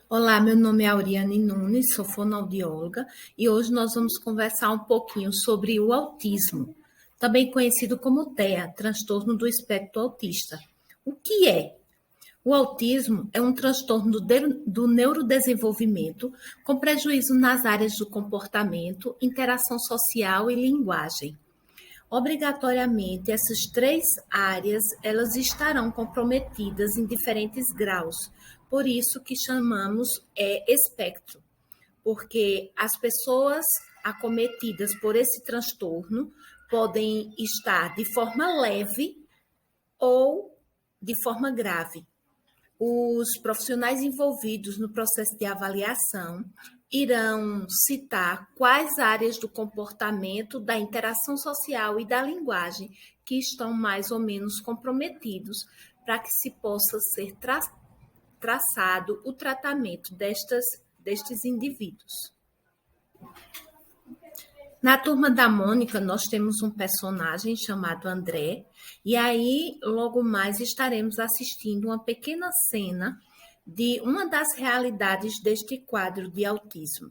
Olá, meu nome é Auriane Nunes, sou fonoaudióloga e hoje nós vamos conversar um pouquinho sobre o autismo, também conhecido como TEA, transtorno do espectro autista. O que é? O autismo é um transtorno do neurodesenvolvimento com prejuízo nas áreas do comportamento, interação social e linguagem. Obrigatoriamente, essas três áreas elas estarão comprometidas em diferentes graus. Por isso que chamamos espectro, porque as pessoas acometidas por esse transtorno podem estar de forma leve ou de forma grave. Os profissionais envolvidos no processo de avaliação irão citar quais áreas do comportamento, da interação social e da linguagem que estão mais ou menos comprometidos para que se possa ser traçado o tratamento destes indivíduos. Na Turma da Mônica, nós temos um personagem chamado André, e aí logo mais estaremos assistindo uma pequena cena de uma das realidades deste quadro de autismo.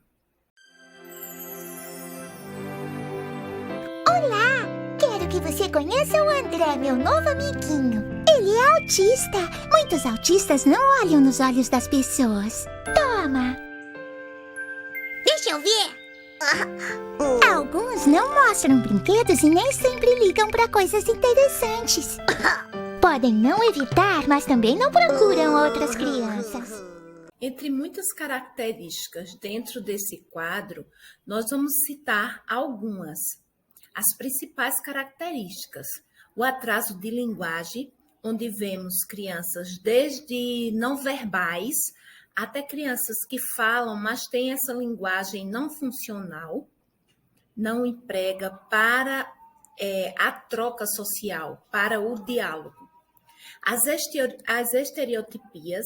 Olá! Quero que você conheça o André, meu novo amiguinho. Ele é autista. Muitos autistas não olham nos olhos das pessoas. Toma! Deixa eu ver. Alguns não mostram brinquedos e nem sempre ligam para coisas interessantes. Podem não evitar, mas também não procuram outras crianças. Entre muitas características dentro desse quadro, nós vamos citar algumas. As principais características: o atraso de linguagem, onde vemos crianças desde não verbais até crianças que falam, mas têm essa linguagem não funcional, não emprega para a troca social, para o diálogo. As estereotipias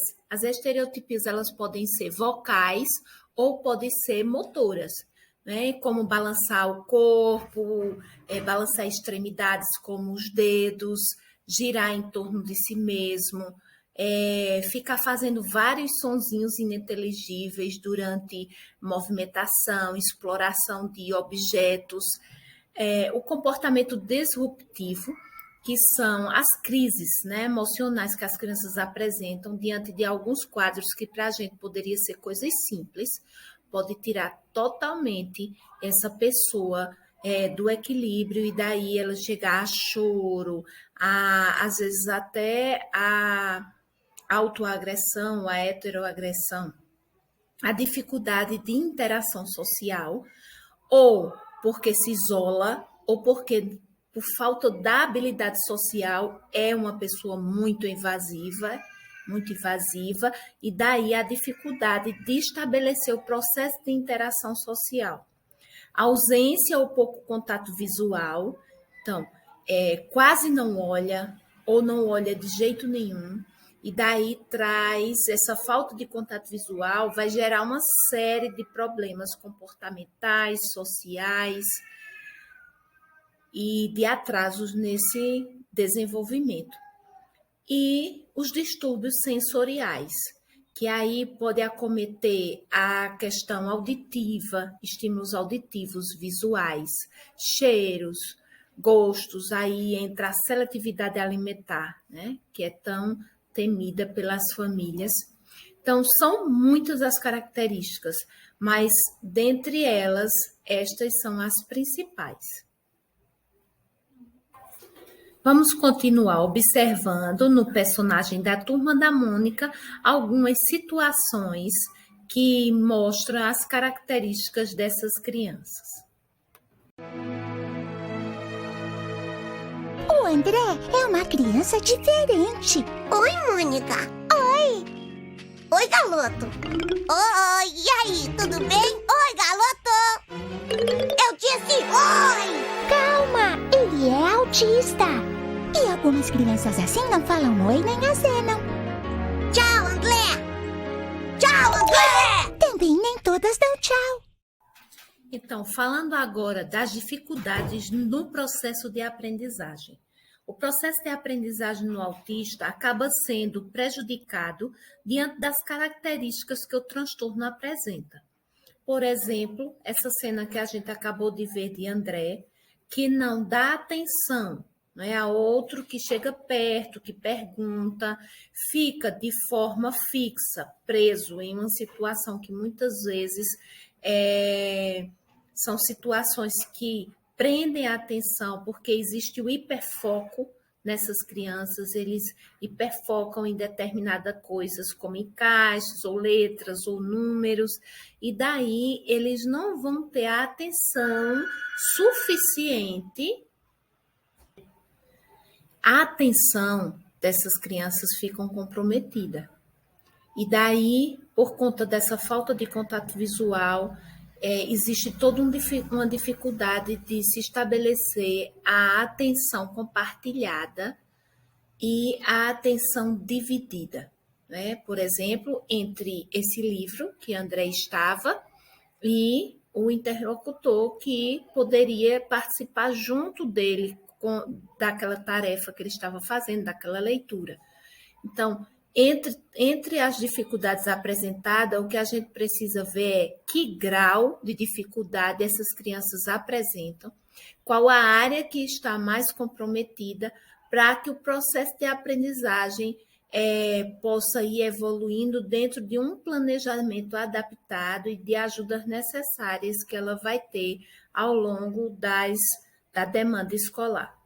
elas podem ser vocais ou podem ser motoras, né? Como balançar o corpo, balançar extremidades como os dedos, girar em torno de si mesmo, ficar fazendo vários sonzinhos ininteligíveis durante movimentação, exploração de objetos, o comportamento disruptivo, que são as crises, né, emocionais que as crianças apresentam diante de alguns quadros que para a gente poderia ser coisas simples, pode tirar totalmente essa pessoa do equilíbrio e daí ela chegar a choro, às vezes até a autoagressão, a heteroagressão, a dificuldade de interação social, ou porque se isola, ou porque, por falta da habilidade social, é uma pessoa muito invasiva, e daí a dificuldade de estabelecer o processo de interação social. A ausência ou pouco contato visual, então, quase não olha, ou não olha de jeito nenhum, e daí traz essa falta de contato visual, vai gerar uma série de problemas comportamentais, sociais e de atrasos nesse desenvolvimento. E os distúrbios sensoriais, que aí pode acometer a questão auditiva, estímulos auditivos, visuais, cheiros, gostos, aí entra a seletividade alimentar, né, que é tão temida pelas famílias. Então, são muitas as características, mas dentre elas, estas são as principais. Vamos continuar observando no personagem da Turma da Mônica algumas situações que mostram as características dessas crianças. O André é uma criança diferente. Oi, Mônica. Oi. Oi, Galoto. Oi, e aí, tudo bem? Oi, Galoto. Eu disse oi. Calma, ele é autista. E algumas crianças assim não falam oi nem acenam. Tchau, André. Tchau, André. Também nem todas dão tchau. Então, falando agora das dificuldades no processo de aprendizagem. o processo de aprendizagem no autista acaba sendo prejudicado diante das características que o transtorno apresenta. Por exemplo, essa cena que a gente acabou de ver de André, que não dá atenção, né, a outro que chega perto, que pergunta, fica de forma fixa, preso em uma situação que muitas vezes são situações que prendem a atenção, porque existe o hiperfoco nessas crianças, eles hiperfocam em determinadas coisas, como encaixes, ou letras, ou números, e daí eles não vão ter a atenção suficiente. A atenção dessas crianças fica comprometida. E daí, por conta dessa falta de contato visual, existe toda uma dificuldade de se estabelecer a atenção compartilhada e a atenção dividida, né? Por exemplo, entre esse livro que André estava e o interlocutor que poderia participar junto dele daquela tarefa que ele estava fazendo, daquela leitura. Então, entre as dificuldades apresentadas, o que a gente precisa ver é que grau de dificuldade essas crianças apresentam, qual a área que está mais comprometida para que o processo de aprendizagem possa ir evoluindo dentro de um planejamento adaptado e de ajudas necessárias que ela vai ter ao longo da demanda escolar.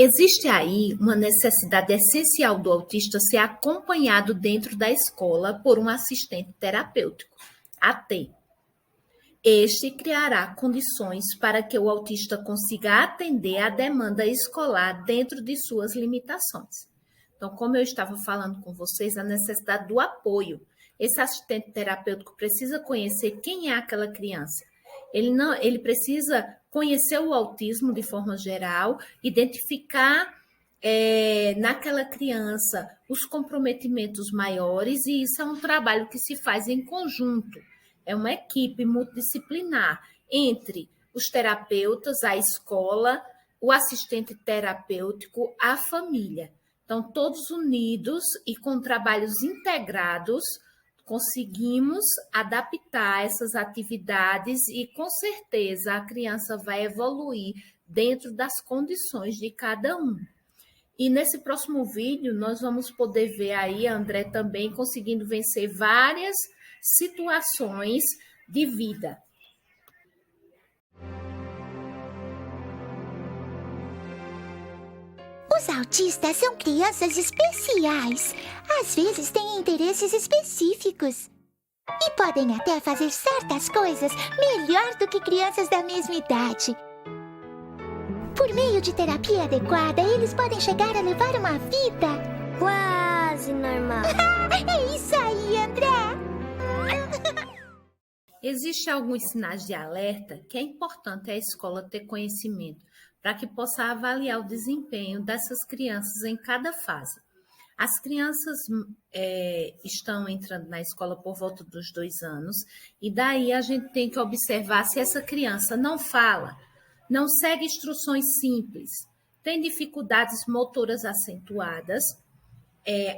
Existe aí uma necessidade essencial do autista ser acompanhado dentro da escola por um assistente terapêutico, AT. Este criará condições para que o autista consiga atender à demanda escolar dentro de suas limitações. Então, como eu estava falando com vocês, a necessidade do apoio. Esse assistente terapêutico precisa conhecer quem é aquela criança. Ele precisa conhecer o autismo de forma geral, identificar naquela criança os comprometimentos maiores, e isso é um trabalho que se faz em conjunto. É uma equipe multidisciplinar entre os terapeutas, a escola, o assistente terapêutico, a família. Então, todos unidos e com trabalhos integrados, conseguimos adaptar essas atividades e, com certeza, a criança vai evoluir dentro das condições de cada um. E nesse próximo vídeo, nós vamos poder ver aí a André também conseguindo vencer várias situações de vida. Os autistas são crianças especiais. Às vezes têm interesses específicos. E podem até fazer certas coisas melhor do que crianças da mesma idade. Por meio de terapia adequada, eles podem chegar a levar uma vida quase normal. É isso aí, André! Existem alguns sinais de alerta que é importante a escola ter conhecimento para que possa avaliar o desempenho dessas crianças em cada fase. As crianças estão entrando na escola por volta dos 2 anos, e daí a gente tem que observar se essa criança não fala, não segue instruções simples, tem dificuldades motoras acentuadas,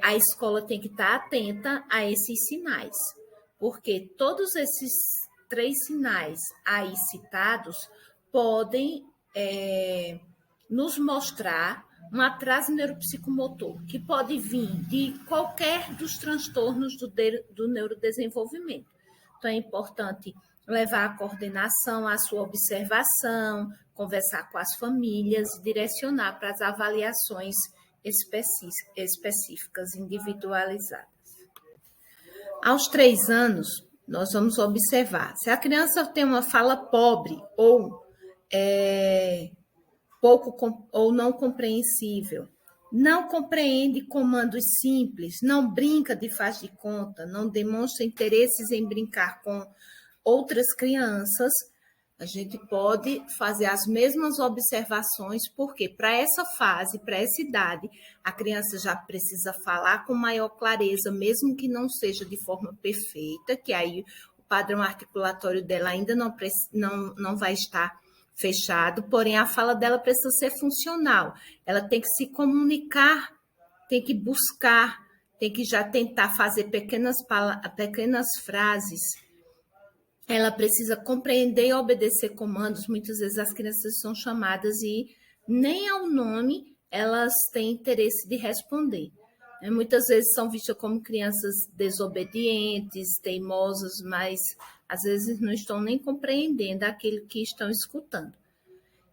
a escola tem que estar atenta a esses sinais, porque todos esses 3 sinais aí citados podem nos mostrar um atraso neuropsicomotor, que pode vir de qualquer dos transtornos do neurodesenvolvimento. Então, é importante levar a coordenação, a sua observação, conversar com as famílias, direcionar para as avaliações específicas, individualizadas. Aos 3 anos, nós vamos observar se a criança tem uma fala pobre ou pouco ou não compreensível, não compreende comandos simples, não brinca de faz de conta, não demonstra interesses em brincar com outras crianças, a gente pode fazer as mesmas observações, porque para essa fase, para essa idade, a criança já precisa falar com maior clareza, mesmo que não seja de forma perfeita, que aí o padrão articulatório dela ainda não vai estar fechado, porém a fala dela precisa ser funcional. Ela tem que se comunicar, tem que buscar, tem que já tentar fazer pequenas frases. Ela precisa compreender e obedecer comandos. Muitas vezes as crianças são chamadas e nem ao nome elas têm interesse de responder. Muitas vezes são vistas como crianças desobedientes, teimosas, mas às vezes não estão nem compreendendo aquilo que estão escutando.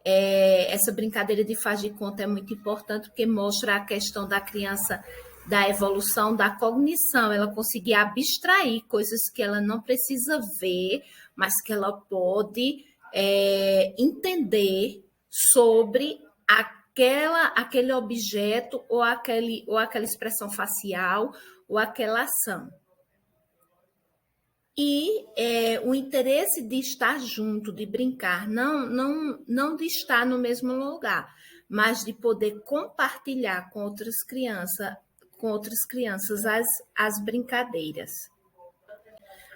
Essa brincadeira de faz de conta é muito importante porque mostra a questão da criança, da evolução, da cognição, ela conseguir abstrair coisas que ela não precisa ver, mas que ela pode entender sobre aquele objeto ou aquela expressão facial ou aquela ação. E o interesse de estar junto, de brincar, não de estar no mesmo lugar, mas de poder compartilhar com outras crianças as brincadeiras.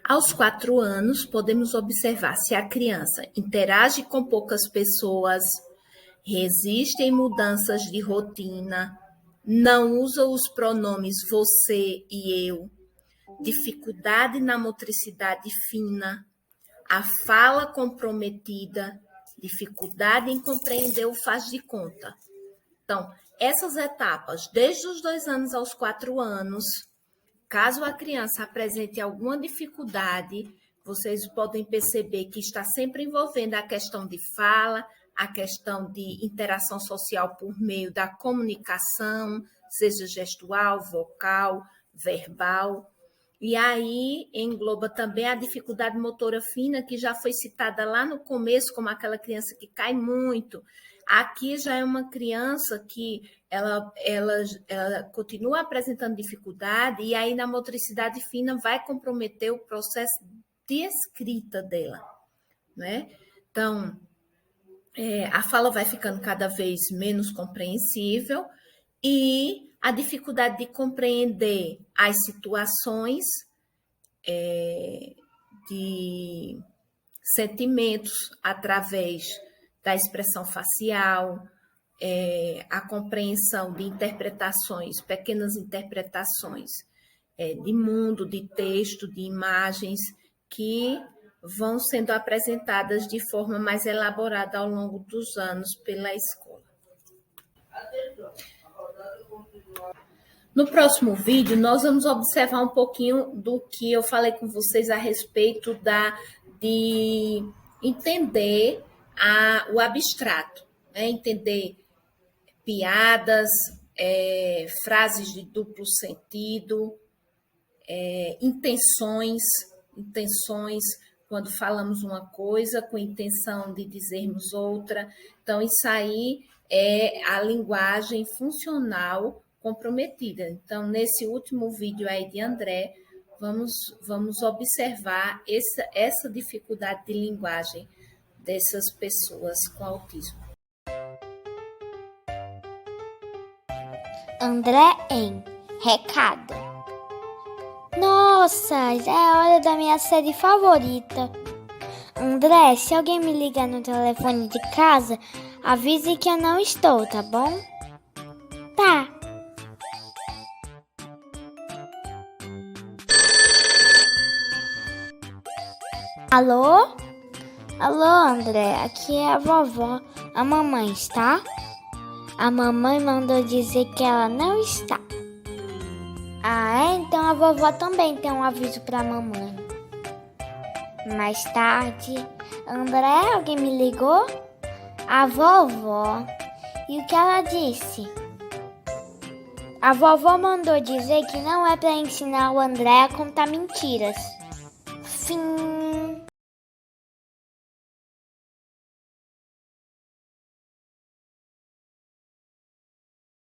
Aos 4 anos, podemos observar se a criança interage com poucas pessoas, resiste em mudanças de rotina, não usa os pronomes você e eu, dificuldade na motricidade fina, a fala comprometida, dificuldade em compreender o faz de conta. Então, essas etapas, desde os 2 anos aos 4 anos, caso a criança apresente alguma dificuldade, vocês podem perceber que está sempre envolvendo a questão de fala, a questão de interação social por meio da comunicação, seja gestual, vocal, verbal. E aí engloba também a dificuldade motora fina, que já foi citada lá no começo, como aquela criança que cai muito. Aqui já é uma criança que ela continua apresentando dificuldade, e aí na motricidade fina vai comprometer o processo de escrita dela, né? Então, a fala vai ficando cada vez menos compreensível e a dificuldade de compreender as situações de sentimentos através da expressão facial, a compreensão de interpretações, pequenas interpretações de mundo, de texto, de imagens que vão sendo apresentadas de forma mais elaborada ao longo dos anos pela escola. No próximo vídeo, nós vamos observar um pouquinho do que eu falei com vocês a respeito de entender o abstrato, né? Entender piadas, frases de duplo sentido, intenções, quando falamos uma coisa com intenção de dizermos outra. Então, isso aí é a linguagem funcional comprometida. Então, nesse último vídeo aí de André, vamos observar essa dificuldade de linguagem dessas pessoas com autismo. André em Recado. Nossa, já é hora da minha série favorita. André, se alguém me ligar no telefone de casa, avise que eu não estou, tá bom? Tá. Alô? Alô, André, aqui é a vovó. A mamãe está? A mamãe mandou dizer que ela não está. Ah, então a vovó também tem um aviso pra mamãe. Mais tarde, André, alguém me ligou? A vovó. E o que ela disse? A vovó mandou dizer que não é pra ensinar o André a contar mentiras. Fim.